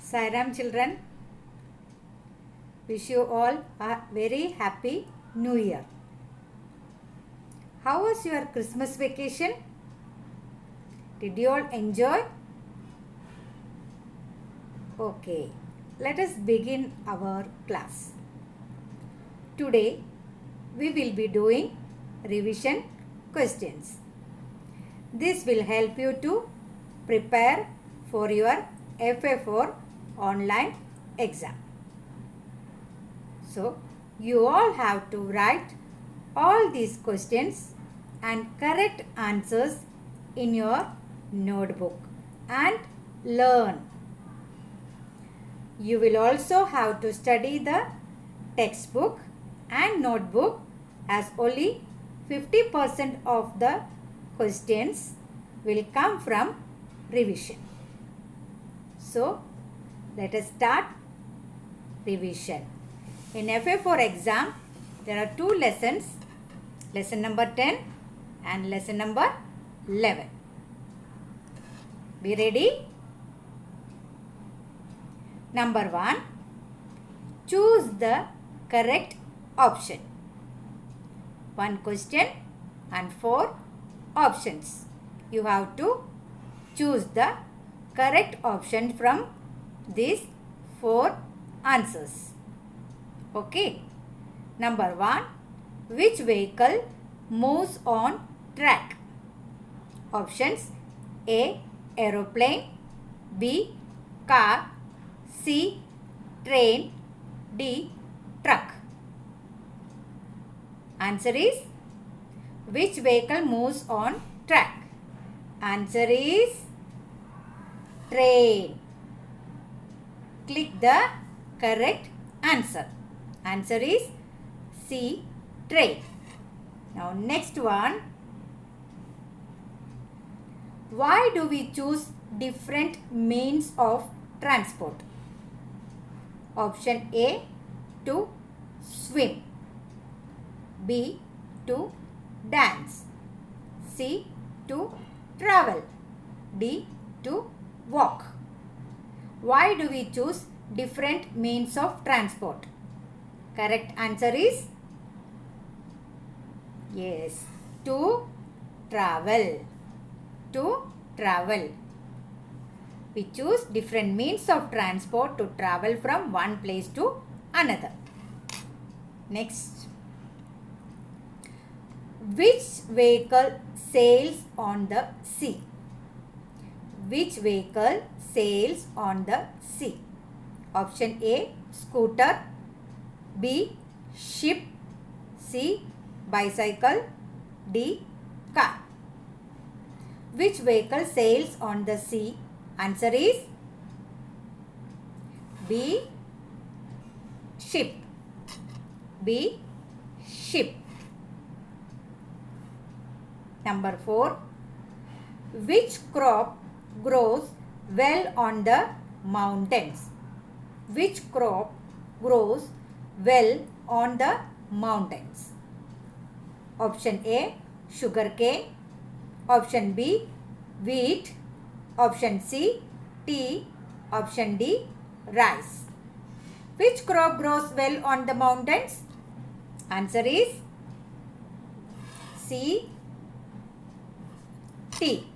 Sairam children, wish you all a very happy New Year. How was your Christmas vacation? Did you all enjoy? Okay, let us begin our class. Today we will be doing revision questions. This will help you to prepare for your FA4 online exam. So, you all have to write all these questions and correct answers in your notebook and learn. You will also have to study the textbook and notebook as only 50% of the questions will come from revision. So, let us start revision. In FA4 exam, there are two lessons, lesson number 10 and lesson number 11. Be ready? Number 1, choose the correct option. One question and 4 options. You have to choose the correct option from these 4 answers. Okay. Number 1, which vehicle moves on track? Options: A, aeroplane, B, car, C, train, D, truck. Answer is, which vehicle moves on track? Answer is train. Click the correct answer. Answer is C, train. Now next one. Why do we choose different means of transport? Option A, to swim. B, to dance. C, to travel. D, to walk. Why do we choose different means of transport? Correct answer is yes, to travel. To travel. We choose different means of transport to travel from one place to another. Next. Which vehicle sails on the sea? Which vehicle sails on the sea? Option A, scooter. B, ship. C, bicycle. D, car. Which vehicle sails on the sea? Answer is B, ship. B, ship. Number 4. Which crop grows well on the mountains? Which crop grows well on the mountains? Option A, sugarcane. Option B, wheat. Option C, tea. Option D, rice. Which crop grows well on the mountains? Answer is C, tea.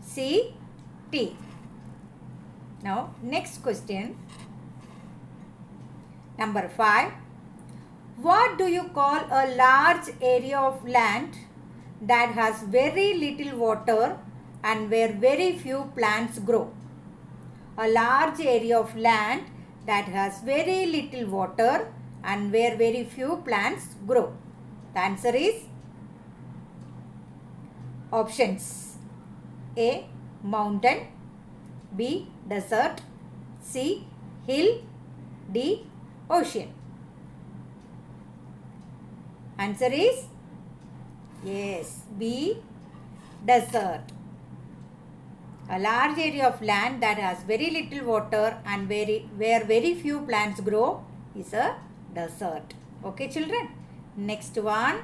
C, tea. Now next question. Number 5. What do you call a large area of land that has very little water and where very few plants grow? A large area of land that has very little water and where very few plants grow. The answer is options: A, mountain. B, desert. C, hill. D, ocean. Answer is yes, B, desert. A large area of land that has very little water and where very few plants grow is a desert. Okay children. Next one.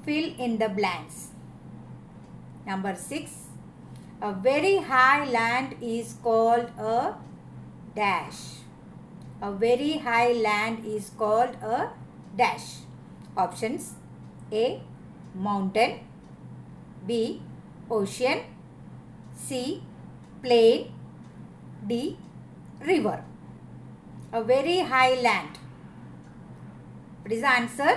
Fill in the blanks. Number 6. A very high land is called a dash. A very high land is called a dash. Options: A. Mountain, B. Ocean, C. Plain, D. River. A very high land. What is the answer?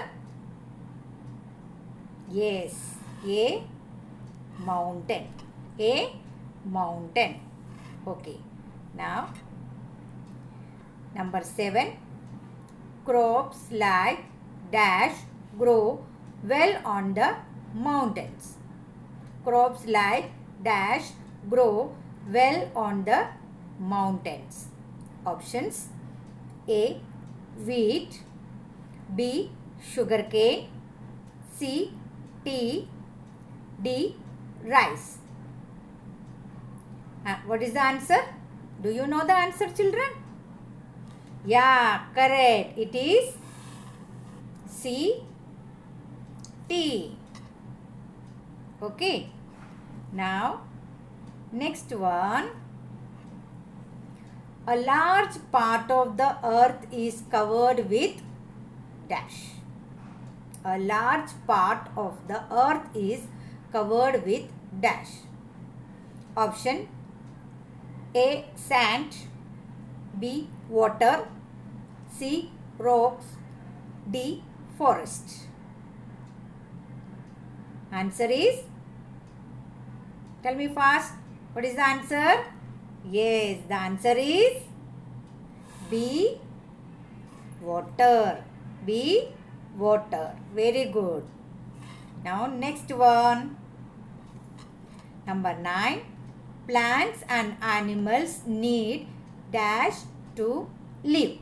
Yes, A. Mountain. A. Mountain. Okay. Now, number 7. Crops like dash grow well on the mountains. Crops like dash grow well on the mountains. Options: A. Wheat, B. Sugarcane, C. Tea, D. Rice. What is the answer? Do you know the answer, children? Yeah, correct. It is C. Tea. Okay. Now, next one. A large part of the earth is covered with dash. A large part of the earth is covered with dash. Option: A. Sand, B. Water, C. Rocks, D. Forest. Answer is, tell me fast, what is the answer? Yes, the answer is B. Water. B. Water. Very good. Now next one. Number 9. Plants and animals need dash to live.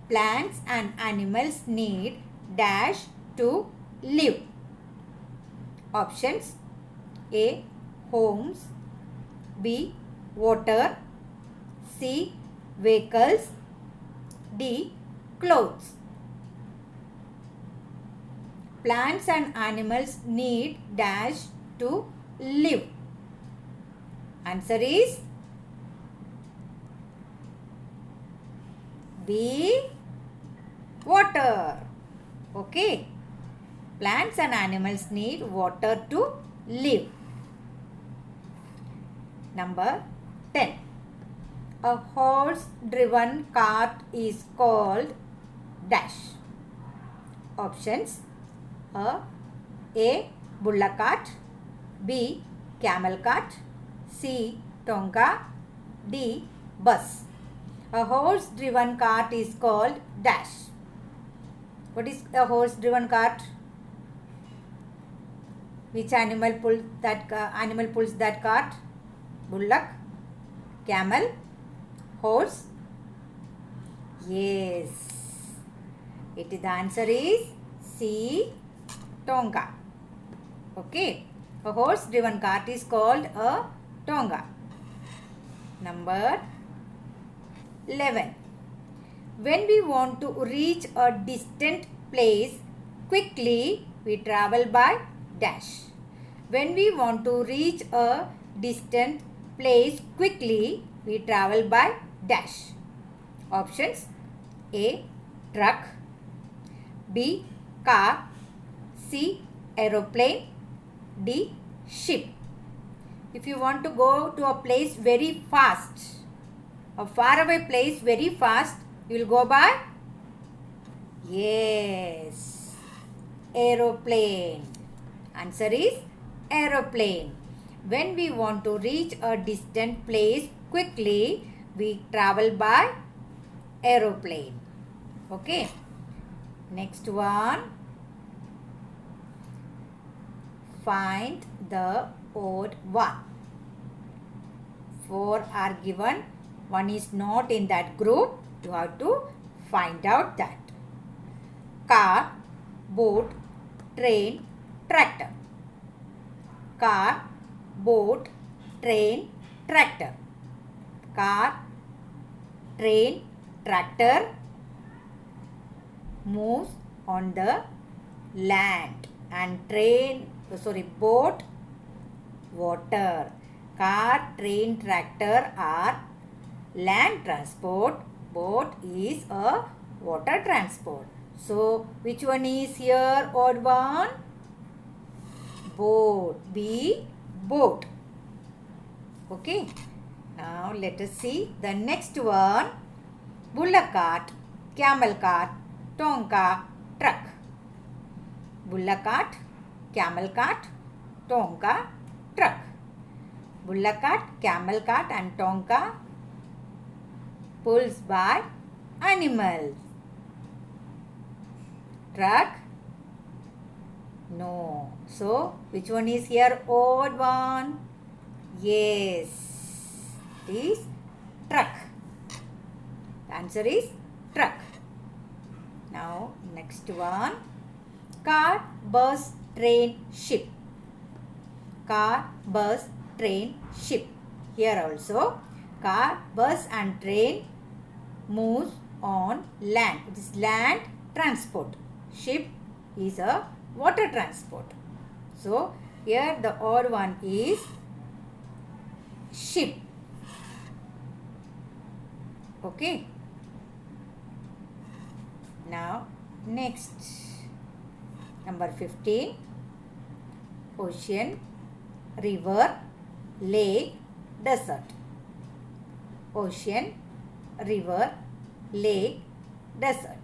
Plants and animals need dash to live. Options: A. Homes, B. Water, C. Vehicles, D. Clothes. Plants and animals need dash to live. Answer is B. Water. Okay. Plants and animals need water to live. Number 10. A horse-driven cart is called dash. Options: A. Bullock cart, B. Camel cart, C. Tonka, D. Bus. A horse-driven cart is called dash. What is a horse-driven cart? Which animal pulls that cart? Bullock, camel, horse. Yes. The answer is C. Tonga. Okay. A horse-driven cart is called a tonga. Number 11. When we want to reach a distant place quickly, we travel by dash. When we want to reach a distant place quickly, we travel by dash. Options: A. Truck, B. Car, C. Aeroplane, D. Ship. If you want to go to a place very fast, a faraway place very fast, you will go by, yes, aeroplane. Answer is aeroplane. When we want to reach a distant place quickly, we travel by aeroplane. Okay. Next one. Find the odd one. 4 are given. One is not in that group. You have to find out that. Car, boat, train, tractor. Car, boat, train, tractor. Car, train, tractor moves on the land, and boat, water. Car, train, tractor are land transport. Boat is a water transport. So, which one is here? Odd one? Boat. B. Boat. Okay. Now, let us see the next one. Bullock cart, camel cart, tonka, truck. Bullock cart, camel cart, tonka, truck. Bullock cart, camel cart and tonka pulled by animals. Truck? No. So, which one is here? Odd one? Yes. It is truck. The answer is truck. Now, next one. Car, bus, train, ship. Car, bus, train, ship. Here also, car, bus and train moves on land. It is land transport. Ship is a water transport. So, here the odd one is ship. Okay. Now, next. Number 15. Ocean, river, lake, desert. Ocean, river, lake, desert.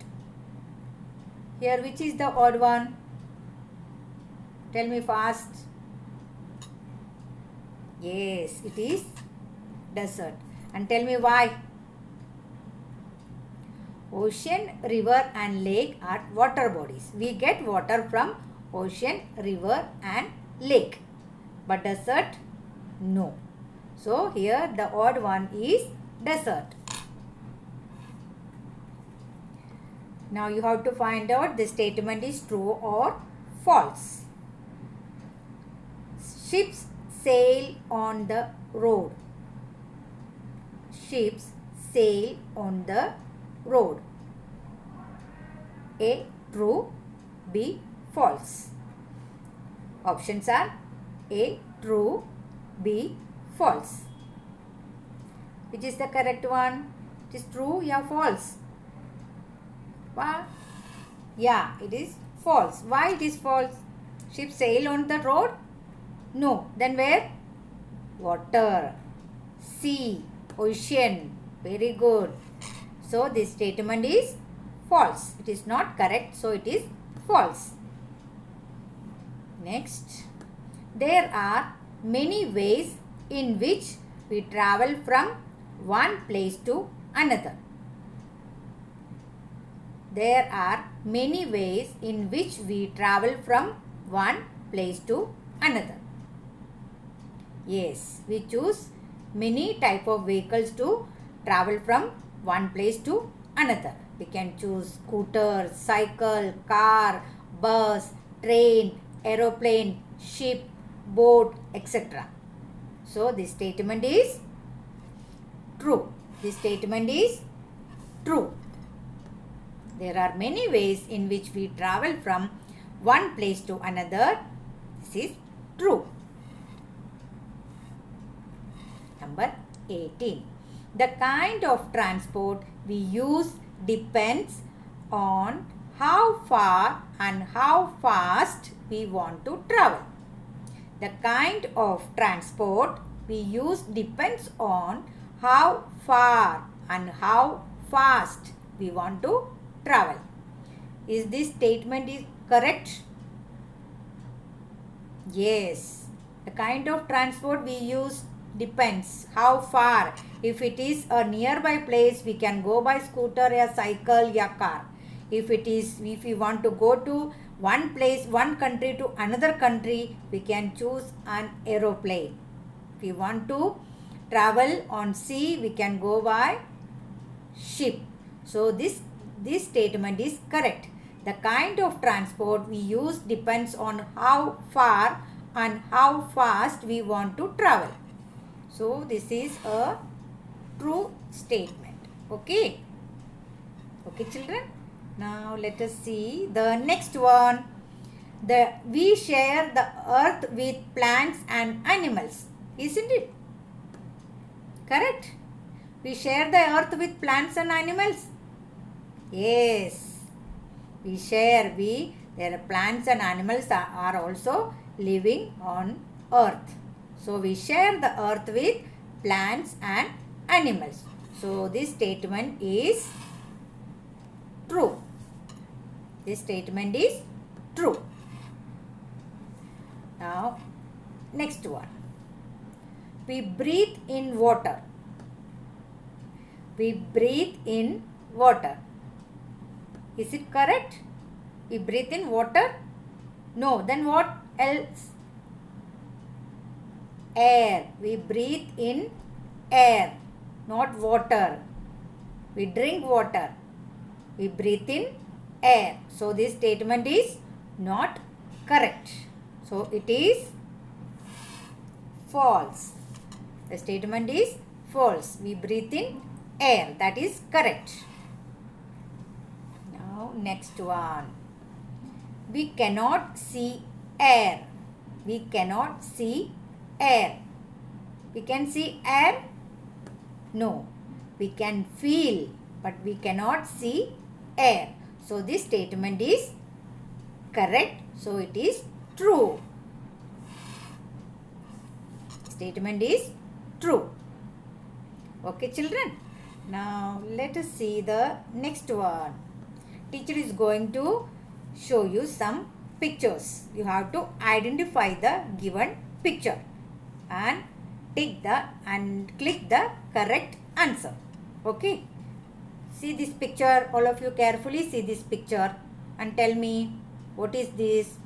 Here, which is the odd one? Tell me fast. Yes, it is desert. And tell me why. Ocean, river and lake are water bodies. We get water from ocean, river and lake. But desert, no. So, here the odd one is desert. Now, you have to find out the statement is true or false. Ships sail on the road. Ships sail on the road. A. True. B. False. Options are A. True. B. False. Which is the correct one? It is true or false? Why? Yeah, it is false. Why it is false? Ships sail on the road? No. Then where? Water. Sea. Ocean. Very good. So, this statement is false. It is not correct. So, it is false. Next. There are many ways in which we travel from one place to another. There are many ways in which we travel from one place to another. Yes, we choose many type of vehicles to travel from one place to another. We can choose scooter, cycle, car, bus, train, aeroplane, ship, boat, etc. So, this statement is true. This statement is true. There are many ways in which we travel from one place to another. This is true. Number 18. The kind of transport we use depends on how far and how fast we want to travel. The kind of transport we use depends on how far and how fast we want to travel. Is this statement is correct? Yes. The kind of transport we use depends how far. If it is a nearby place, we can go by scooter or cycle or car. If we want to go to one place, one country to another country, we can choose an aeroplane. If we want to travel on sea, we can go by ship. So, this statement is correct. The kind of transport we use depends on how far and how fast we want to travel. So, this is a true statement. Okay. Okay, children. Now, let us see the next one. We share the earth with plants and animals. Isn't it? Correct? We share the earth with plants and animals. Yes. We share. There are plants and animals are also living on earth. So we share the earth with plants and animals. So this statement is true. This statement is true. Now, next one. We breathe in water. We breathe in water. Is it correct? We breathe in water? No. Then what else? Air. We breathe in air, not water. We drink water. We breathe in air. So this statement is not correct. So it is false. The statement is false. We breathe in air. That is correct. Now next one. We cannot see air. We cannot see air. We can see air? No. We can feel, but we cannot see air. So this statement is correct. So it is true. Statement is true. Okay, children. Now let us see the next one. Teacher is going to show you some pictures. You have to identify the given picture and click the correct answer. Okay. See this picture. All of you carefully see this picture and tell me what is this.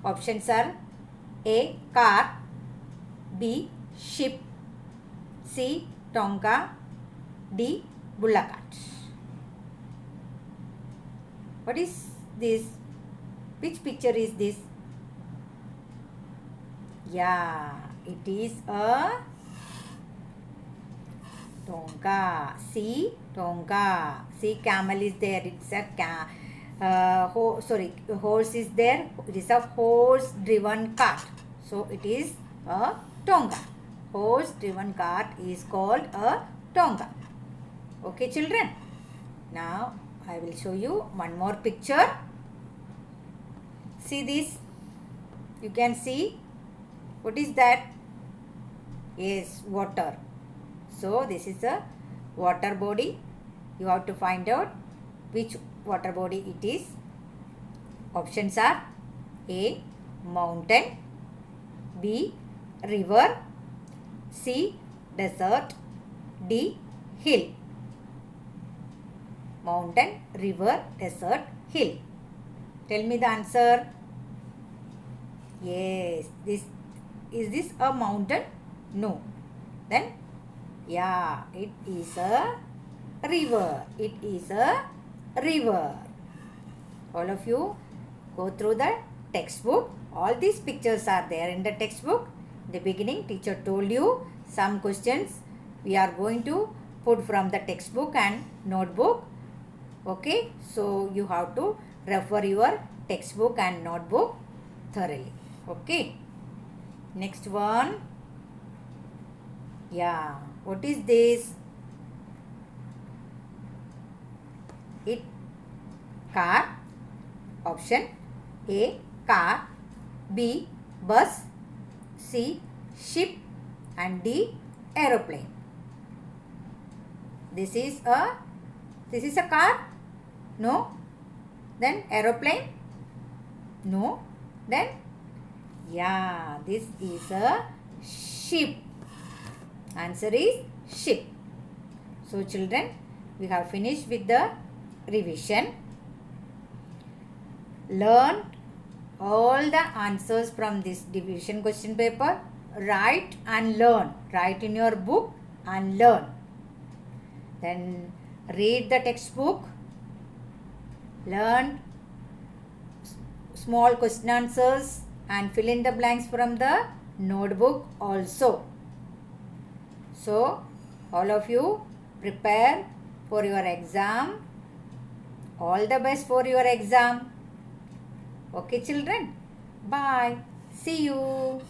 Options are A. Car, B. Ship, C. Tonka, D. Bullock cart. What is this? Which picture is this? Yeah, it is a Tonka. See, Tonka. See, camel is there. It's a horse is there. It is a horse-driven cart. So it is a Tonka. Horse-driven cart is called a Tonka. Okay, children. Now I will show you one more picture. See this. You can see. What is that? Yes, water. So this is a water body. You have to find out which water body it is. Options are A. Mountain, B. River, C. Desert, D. Hill. Mountain, river, desert, hill. Tell me the answer. Yes, is this a mountain? No. Then, yeah, it is a river. It is a river. All of you go through the textbook. All these pictures are there in the textbook. In the beginning, teacher told you some questions we are going to put from the textbook and notebook. Okay, so you have to refer your textbook and notebook thoroughly. Okay, next one. Yeah, what is this? It car. Option A. Car, B. Bus, C. Ship, and D. Aeroplane. This is a car? No. Then aeroplane? No. Then yeah, this is a ship. Answer is ship. So children, we have finished with the revision. Learn all the answers from this division question paper. Write and learn. Write in your book and learn. Then read the textbook. Learn small question answers and fill in the blanks from the notebook also. So, all of you prepare for your exam. All the best for your exam. Okay, children. Bye. See you.